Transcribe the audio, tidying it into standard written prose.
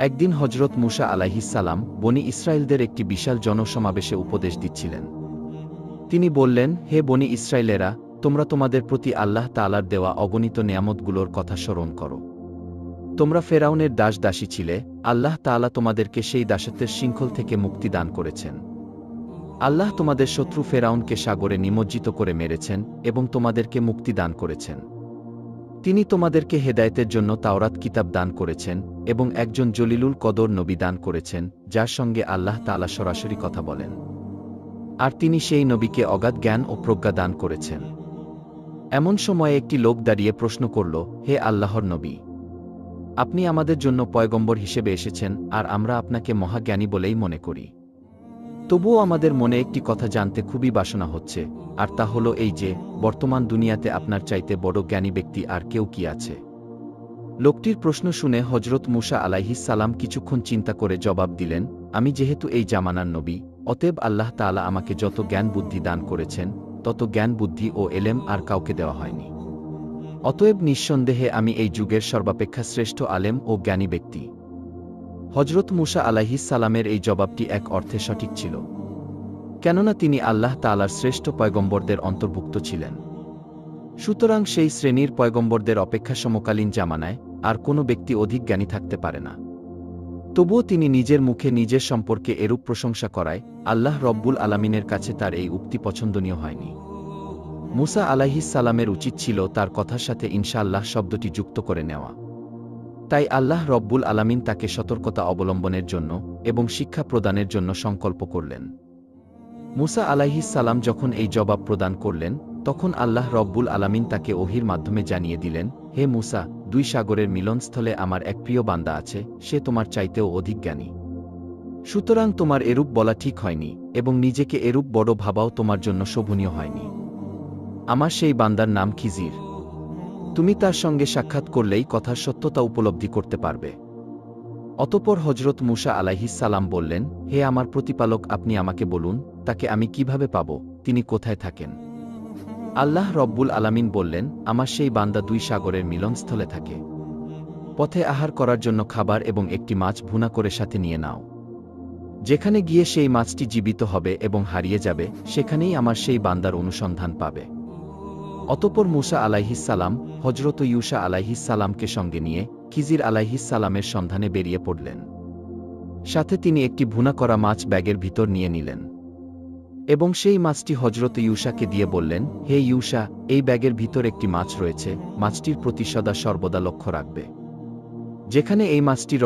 একদিন হজরত মুসা আলাইহিসসালাম বনি ইসরায়েলদের একটি বিশাল জনসমাবেশে উপদেশ দিচ্ছিলেন। তিনি বললেন, হে বনি ইসরায়েলেরা, তোমরা তোমাদের প্রতি আল্লাহ তাআলার দেওয়া অগণিত নেয়ামতগুলোর কথা স্মরণ করো। তোমরা ফেরাউনের দাসী ছিলে, আল্লাহ তাআলা তোমাদেরকে সেই দাসত্বের শৃঙ্খল থেকে মুক্তি দান করেছেন। আল্লাহ তোমাদের শত্রু ফেরাউনকে সাগরে নিমজ্জিত করে মেরেছেন এবং তোমাদেরকে মুক্তি দান করেছেন। তিনি তোমাদেরকে হেদায়েতের জন্য তাওরাত কিতাব দান করেছেন এবং একজন জলিলুল কদর নবী দান করেছেন, যার সঙ্গে আল্লাহ তাআলা সরাসরি কথা বলেন। আর তিনি সেই নবীকে অগাধ জ্ঞান ও প্রজ্ঞা দান করেছেন। এমন সময়ে একটি লোক দাঁড়িয়ে প্রশ্ন করল, হে আল্লাহর নবী, আপনি আমাদের জন্য পয়গম্বর হিসেবে এসেছেন, আর আমরা আপনাকে মহাজ্ঞানী বলেই মনে করি। তবুও আমাদের মনে একটি কথা জানতে খুবই বাসনা হচ্ছে, আর তা হলো এই যে, বর্তমান দুনিয়াতে আপনার চাইতে বড় জ্ঞানী ব্যক্তি আর কেউ কি আছে? লোকটির প্রশ্ন শুনে হজরত মুসা আলাইহিসসালাম কিছুক্ষণ চিন্তা করে জবাব দিলেন, আমি যেহেতু এই জামানার নবী, অতএব আল্লাহ তাআলা আমাকে যত জ্ঞান বুদ্ধি দান করেছেন, তত জ্ঞান বুদ্ধি ও এলেম আর কাউকে দেওয়া হয়নি। অতএব নিঃসন্দেহে আমি এই যুগের সর্বাপেক্ষা শ্রেষ্ঠ আলেম ও জ্ঞানী ব্যক্তি। হজরত মুসা আলাইহিসসালামের এই জবাবটি এক অর্থে সঠিক ছিল। কেননা তিনি আল্লাহ তাআলার শ্রেষ্ঠ পয়গম্বরদের অন্তর্ভুক্ত ছিলেন। সুতরাং সেই শ্রেণীর পয়গম্বরদের অপেক্ষা সমকালীন জামানায় আর কোনো ব্যক্তি অধিক জ্ঞানী থাকতে পারে না। তবুও তিনি নিজের মুখে নিজের সম্পর্কে এরূপ প্রশংসা করায় আল্লাহ রব্বুল আলামিনের কাছে তার এই উক্তি পছন্দনীয় হয়নি। মুসা আলাইহিসসালামের উচিত ছিল তার কথার সাথে ইনশাআল্লাহ শব্দটি যুক্ত করে নেওয়া। তাই আল্লাহ রব্বুল আলামিন তাকে সতর্কতা অবলম্বনের জন্য এবং শিক্ষা প্রদানের জন্য সংকল্প করলেন। মুসা আলাইহিসসালাম যখন এই জবাব প্রদান করলেন, তখন আল্লাহ রব্বুল আলামিন তাকে ওহীর মাধ্যমে জানিয়ে দিলেন, হে মুসা, দুই সাগরের মিলনস্থলে আমার এক প্রিয় বান্দা আছে, সে তোমার চাইতেও অধিক জ্ঞানী। সুতরাং তোমার এরূপ বলা ঠিক হয়নি এবং নিজেকে এরূপ বড় ভাবাও তোমার জন্য শোভনীয় হয়নি। আমার সেই বান্দার নাম খিজির। তুমি তার সঙ্গে সাক্ষাৎ করলেই কথার সত্যতা উপলব্ধি করতে পারবে। অতঃপর হজরত মুসা আলাইহিসসালাম বললেন, হে আমার প্রতিপালক, আপনি আমাকে বলুন, তাকে আমি কিভাবে পাব, তিনি কোথায় থাকেন? আল্লাহ রব্বুল আলামিন বললেন, আমার সেই বান্দা দুই সাগরের মিলনস্থলে থাকে। পথে আহার করার জন্য খাবার এবং একটি মাছ ভুনা করে সাথে নিয়ে নাও। যেখানে গিয়ে সেই মাছটি জীবিত হবে এবং হারিয়ে যাবে, সেখানেই আমার সেই বান্দার অনুসন্ধান পাবে। অতঃপর মুসা আলাইহিসসালাম হজরত ইউসা আলাইহিসসালামকে সঙ্গে নিয়ে খিজির আলাইহিসসালামের সন্ধানে বেরিয়ে পড়লেন। সাথে তিনি একটি ভুনা করা মাছ ব্যাগের ভিতর নিয়ে নিলেন এবং সেই মাছটি হজরত ইউসাকে দিয়ে বললেন, হে ইউসা, এই ব্যাগের ভিতর একটি মাছ রয়েছে, মাছটির প্রতি সদা সর্বদা লক্ষ্য রাখবে। যেখানে এই মাছটি